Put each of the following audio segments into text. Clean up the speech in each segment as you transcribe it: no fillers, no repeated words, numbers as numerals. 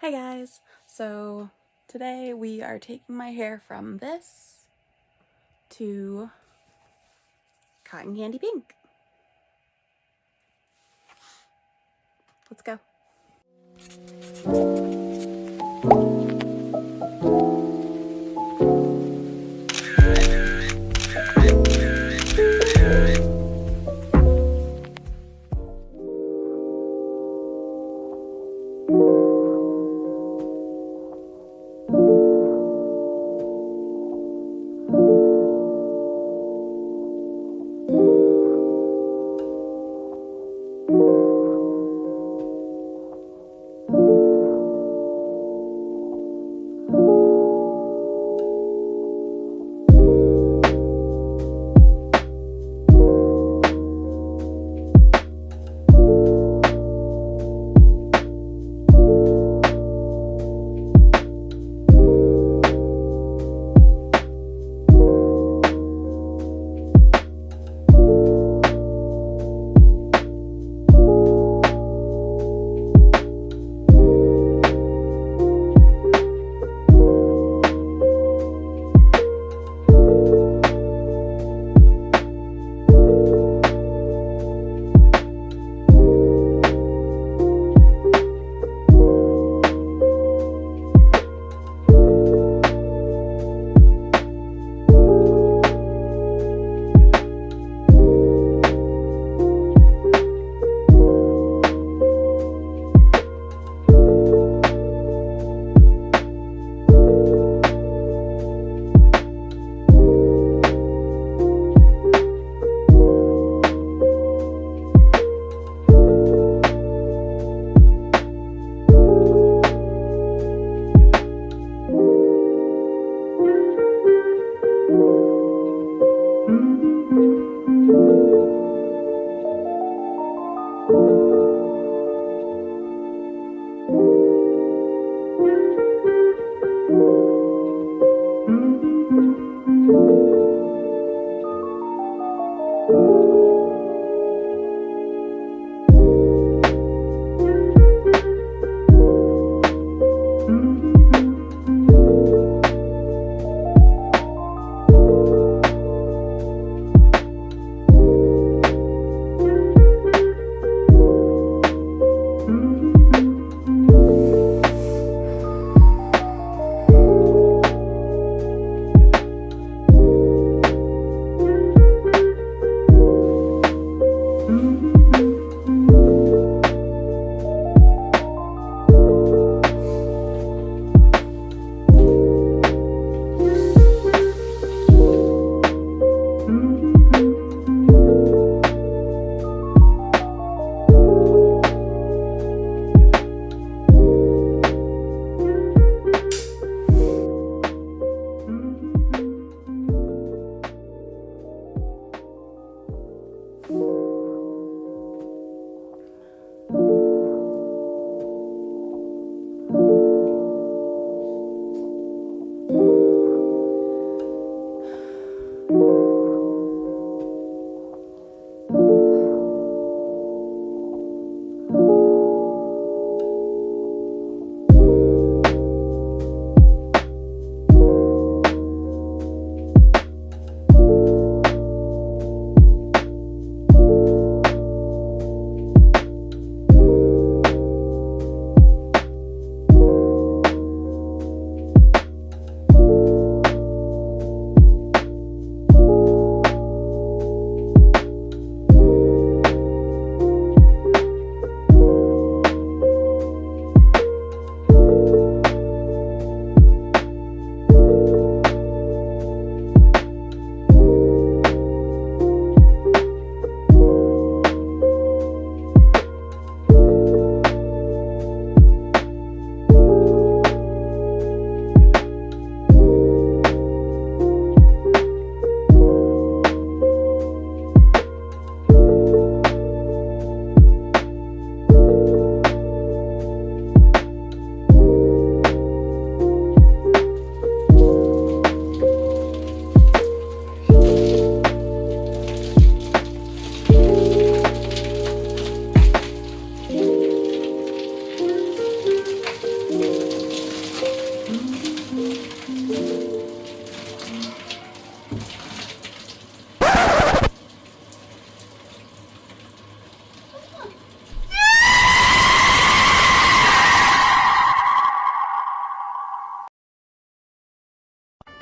Hey guys! So today we are taking my hair from this to cotton candy pink. Let's go.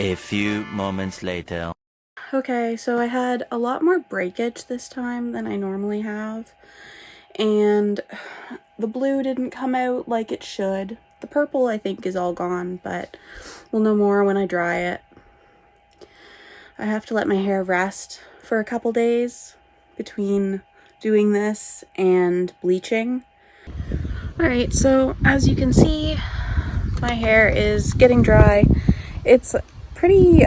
A few moments later. Okay, so I had a lot more breakage this time than I normally have, and the blue didn't come out like it should. The purple I think is all gone, but we'll know more when I dry it. I have to let my hair rest for a couple days between doing this and bleaching. Alright, so as you can see, my hair is getting dry. It's pretty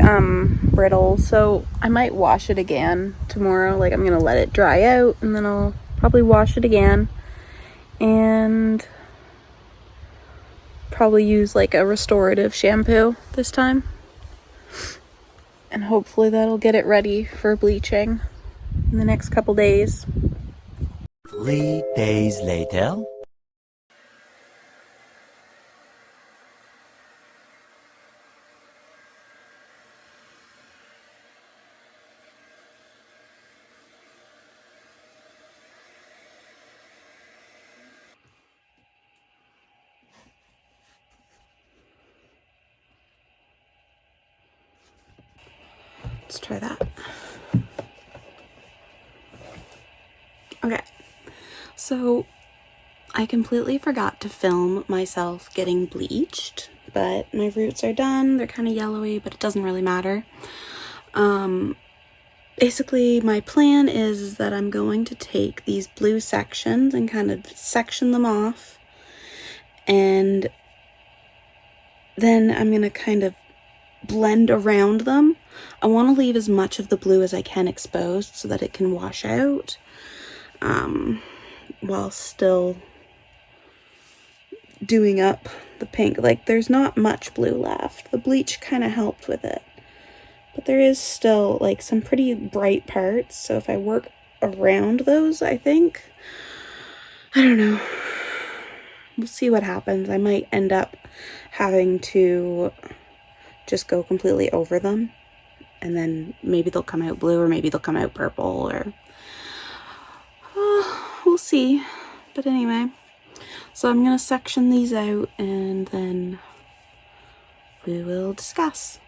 brittle, so I might wash it again tomorrow. Like, I'm gonna let it dry out and then I'll probably wash it again and probably use like a restorative shampoo this time, and hopefully that'll get it ready for bleaching in the next couple days. 3 days later. Let's try that. Okay, so I completely forgot to film myself getting bleached, but my roots are done. They're kind of yellowy, but it doesn't really matter. Basically, my plan is that I'm going to take these blue sections and kind of section them off, and then I'm going to kind of blend around them. I want to leave as much of the blue as I can exposed so that it can wash out while still doing up the pink. Like, there's not much blue left. The bleach kind of helped with it, but there is still like some pretty bright parts. So if I work around those, I think, I don't know, we'll see what happens. I might end up having to just go completely over them, and then maybe they'll come out blue or maybe they'll come out purple, or we'll see. But anyway, so I'm gonna section these out and then we will discuss.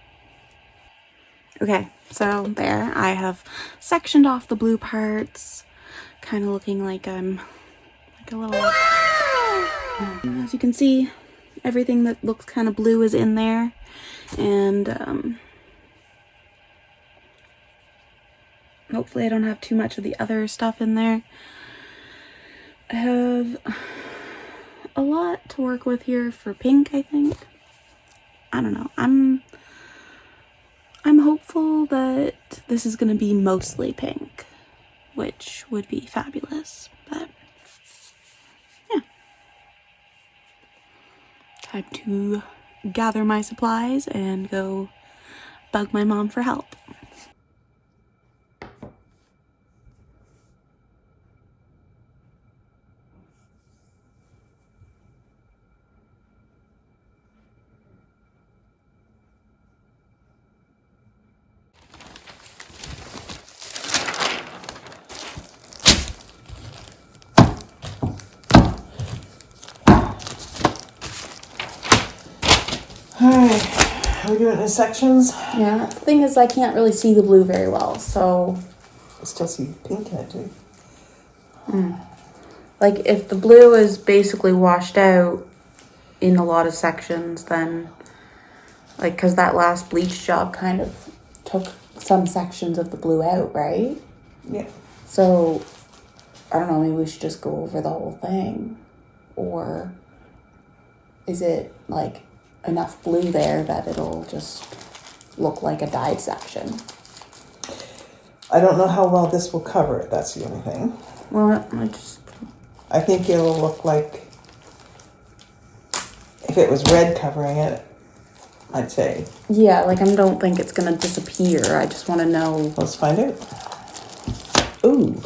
Okay, so there, I have sectioned off the blue parts, kind of looking like I'm like a little... As you can see, everything that looks kind of blue is in there, and hopefully I don't have too much of the other stuff in there. I have a lot to work with here for pink, I think. I don't know. I'm hopeful that this is going to be mostly pink, which would be fabulous, but yeah. Time to gather my supplies and go bug my mom for help. Alright, are we doing it in sections? Yeah, the thing is I can't really see the blue very well, so... I still see pink in it too. Like, if the blue is basically washed out in a lot of sections, then... Like, because that last bleach job kind of took some sections of the blue out, right? Yeah. So, I don't know, maybe we should just go over the whole thing. Or is it, like, enough blue there that it'll just look like a dyed section? I don't know how well this will cover it, that's the only thing. Well, I think it'll look like, if it was red covering it, I'd say. Yeah, like, I don't think it's gonna disappear. I just want to know. Let's find out. Ooh.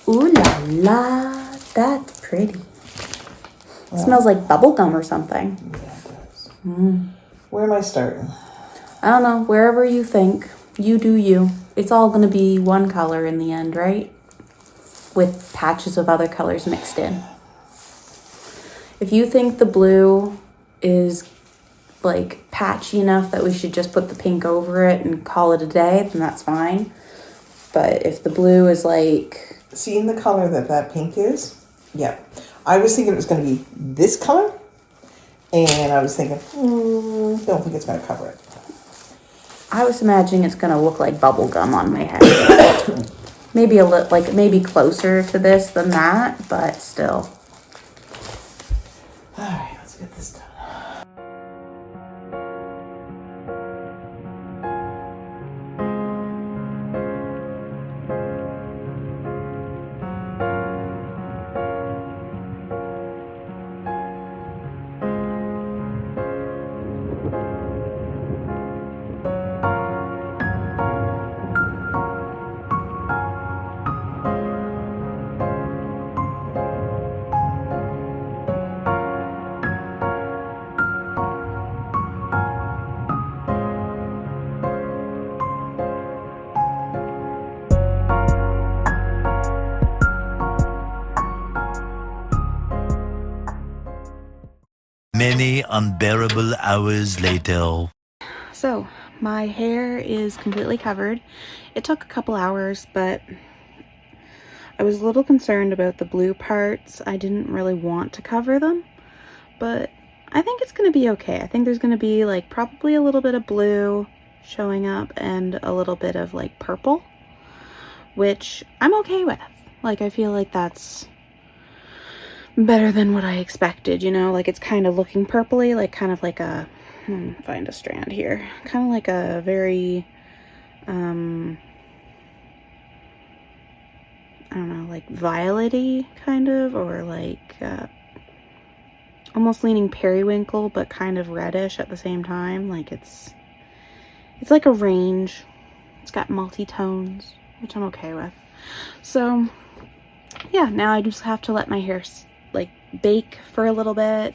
Ooh la la, that's pretty. It smells like bubble gum or something. Yeah, it does. Where am I starting? I don't know, wherever you think. You do you. It's all gonna be one color in the end, right? With patches of other colors mixed in. If you think the blue is like patchy enough that we should just put the pink over it and call it a day, then that's fine. But if the blue is like... Seeing the color that pink is? Yeah. I was thinking it was going to be this color. And I was thinking, don't think it's going to cover it. I was imagining it's going to look like bubble gum on my head. Maybe a little, like maybe closer to this than that, but still. All right, let's get this done. Many unbearable hours later. So, my hair is completely covered. It took a couple hours, but I was a little concerned about the blue parts. I didn't really want to cover them, but I think it's going to be okay. I think there's going to be like probably a little bit of blue showing up and a little bit of like purple, which I'm okay with. Like, I feel like that's better than what I expected, you know? Like, it's kind of looking purpley, like kind of like a, find a strand here, kind of like a very I don't know, like violet-y kind of, or like almost leaning periwinkle but kind of reddish at the same time. Like it's like a range. It's got multi-tones, which I'm okay with. So yeah, now I just have to let my hair like bake for a little bit.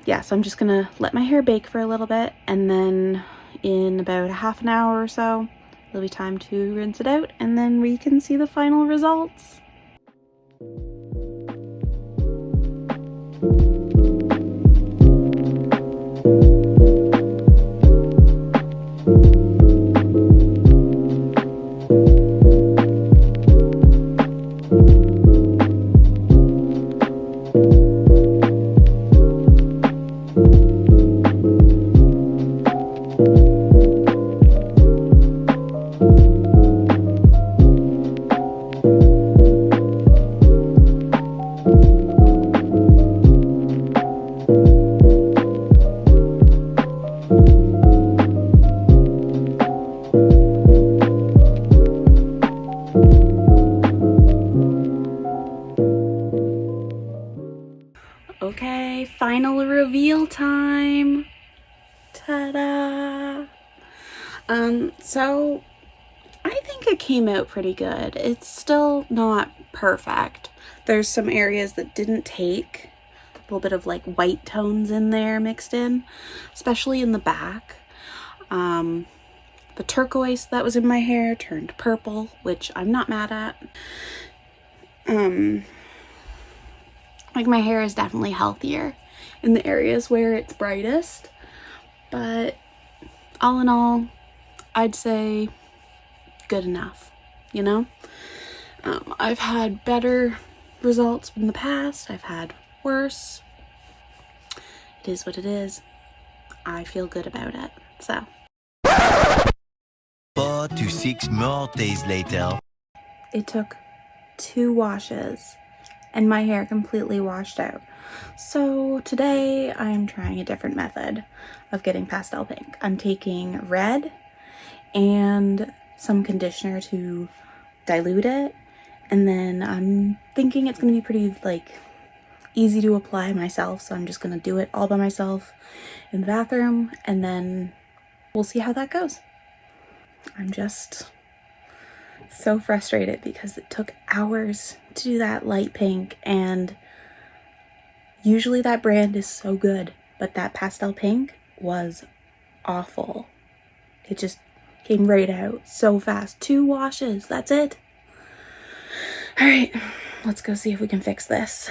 Yeah, so I'm just gonna let my hair bake for a little bit, and then in about a half an hour or so it'll be time to rinse it out, and then we can see the final results. Okay, final reveal time. Ta-da! So I think it came out pretty good. It's still not perfect. There's some areas that didn't take. A little bit of like white tones in there mixed in, especially in the back. The turquoise that was in my hair turned purple, which I'm not mad at. Like, my hair is definitely healthier in the areas where it's brightest, but all in all, I'd say good enough, you know? I've had better results in the past. I've had worse. It is what it is. I feel good about it, so. 4 to 6 more days later. It took 2 washes and my hair completely washed out. So today I'm trying a different method of getting pastel pink. I'm taking red and some conditioner to dilute it, and then I'm thinking it's gonna be pretty like easy to apply myself, so I'm just gonna do it all by myself in the bathroom, and then we'll see how that goes. I'm just so frustrated because it took hours to do that light pink, and usually that brand is so good, but that pastel pink was awful. It just came right out so fast. 2 washes, that's it. All right, let's go see if we can fix this.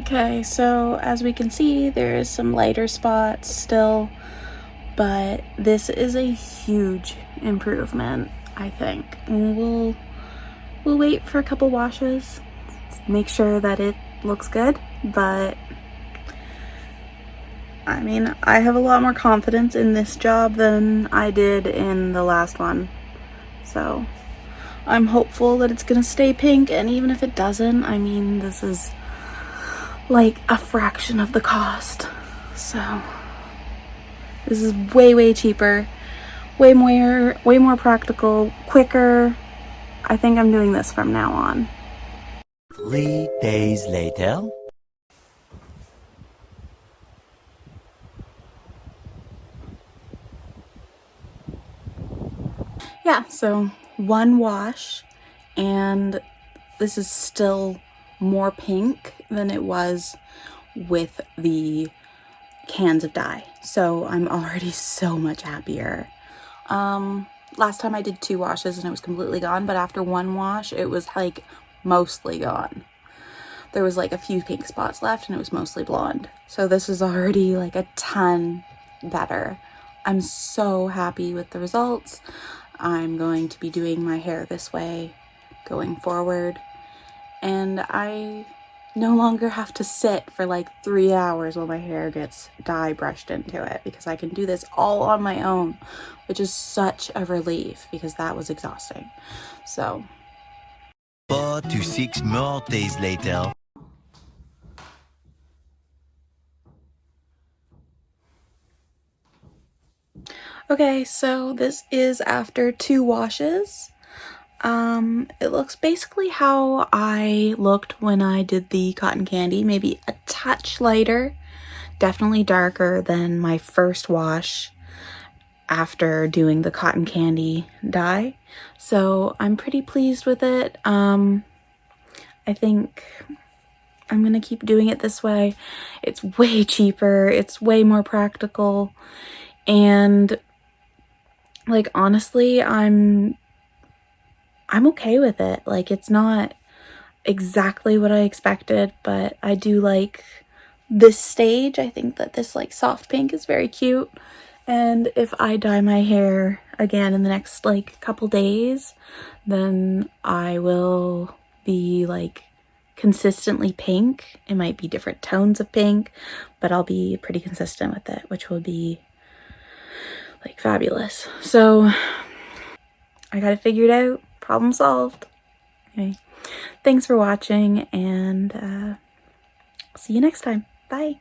Okay, so as we can see, there is some lighter spots still, but this is a huge improvement, I think. And we'll wait for a couple washes, make sure that it looks good, but I mean, I have a lot more confidence in this job than I did in the last one. So I'm hopeful that it's gonna stay pink, and even if it doesn't, I mean, this is like a fraction of the cost. So this is way cheaper, way more practical, quicker. I think I'm doing this from now on. 3 days later. Yeah, so one wash, and this is still more pink than it was with the cans of dye. So I'm already so much happier. Last time I did 2 washes and it was completely gone, but after 1 wash, it was like mostly gone. There was like a few pink spots left and it was mostly blonde. So this is already like a ton better. I'm so happy with the results. I'm going to be doing my hair this way going forward, and I no longer have to sit for like 3 hours while my hair gets dye brushed into it, because I can do this all on my own, which is such a relief because that was exhausting. So 4 to 6 more days later. okay, so this is after 2 washes. It looks basically how I looked when I did the cotton candy, maybe a touch lighter, definitely darker than my first wash after doing the cotton candy dye. So I'm pretty pleased with it. I think I'm gonna keep doing it this way. It's way cheaper, it's way more practical, and like honestly, I'm okay with it. Like, it's not exactly what I expected, but I do like this stage. I think that this like soft pink is very cute, and if I dye my hair again in the next like couple days, then I will be like consistently pink. It might be different tones of pink, but I'll be pretty consistent with it, which will be like fabulous. So I got it figured out. Problem solved. Okay, thanks for watching, and see you next time. Bye.